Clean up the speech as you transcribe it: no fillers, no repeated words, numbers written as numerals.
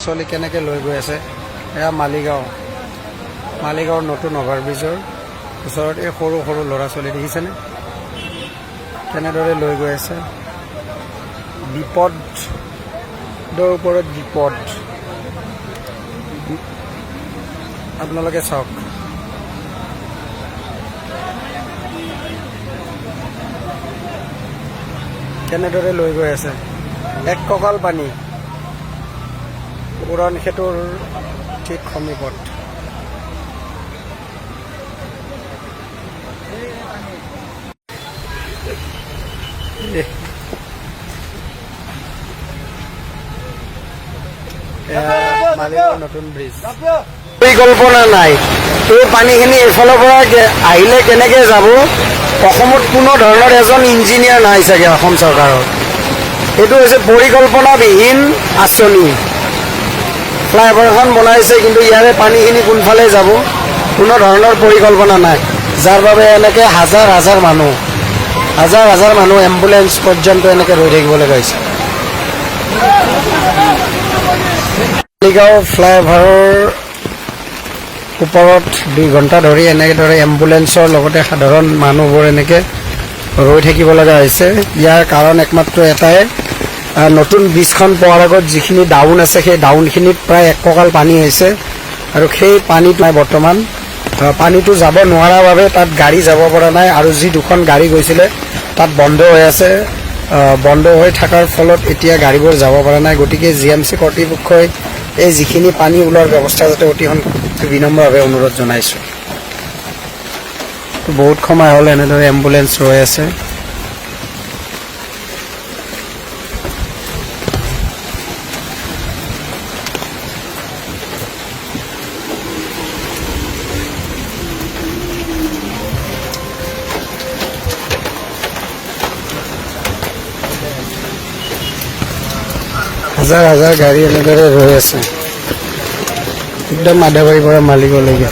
চলি কেনেকৈ লৈ গৈ আছে এয়া মালিগাঁৱৰ নতুন অভাৰব্ৰিজৰ ওচৰত এই সৰু সৰু ল'ৰা ছোৱালী দেখিছেনে কেনেদৰে লৈ গৈ আছে বিপদৰ ওপৰত বিপদ আপোনালোকে চাওক কেনেদৰে লৈ গৈ আছে এক কঁকাল পানী উড়ন সেতুৰ ঠিক সমীপত মালিগাঁৱৰ নতুন ব্ৰিজ পৰিকল্পনা নাই এই পানীখিনি এইফালৰ পৰা আহিলে কেনেকৈ যাব অসমত কোনো ধৰণৰ এজন ইঞ্জিনিয়াৰ নাই চাগে অসম চৰকাৰৰ এইটো হৈছে পৰিকল্পনাবিহীন আঁচনি ফ্লাইঅভাৰখন বনাইছে কিন্তু ইয়াৰে পানীখিনি কোনফালে যাব কোনো ধৰণৰ পৰিকল্পনা নাই যাৰ বাবে এনেকৈ হাজাৰ হাজাৰ মানুহ এম্বুলেন্স পৰ্যন্ত এনেকৈ ৰৈ থাকিব লগা হৈছে মালিগাঁও ফ্লাইঅভাৰৰ ওপৰত 2 ঘণ্টা ধৰি এনেদৰে এম্বুলেন্সৰ লগতে সাধাৰণ মানুহবোৰ এনেকৈ ৰৈ থাকিব লগা হৈছে ইয়াৰ কাৰণ একমাত্ৰ এটাই নতুন ব্ৰিজখন পোৱাৰ আগত যিখিনি ডাউন আছে সেই ডাউনখিনিত প্ৰায় 1 কঁকাল পানী হৈছে আৰু সেই পানীটো বৰ্তমান পানীটো যাব নোৱাৰাৰ বাবে তাত গাড়ী যাব পৰা নাই আৰু যি 2খন গাড়ী গৈছিলে তাত বন্ধ হৈ আছে বন্ধ হৈ থকাৰ ফলত এতিয়া গাড়ীবোৰ যাব পৰা নাই গতিকে জিএমচি কৰ্তৃপক্ষই এই যিখিনি পানী ওলোৱাৰ ব্যৱস্থা যাতে অতি বিনম্ৰভাৱে অনুৰোধ জনাইছোঁ বহুত সময় হ'ল এনেদৰে এম্বুলেন্স ৰৈ আছে হাজাৰ হাজাৰ গাড়ী এনেদৰে ৰৈ আছে একদম আদাবাৰীৰ পৰা মালিগাঁৱলৈকে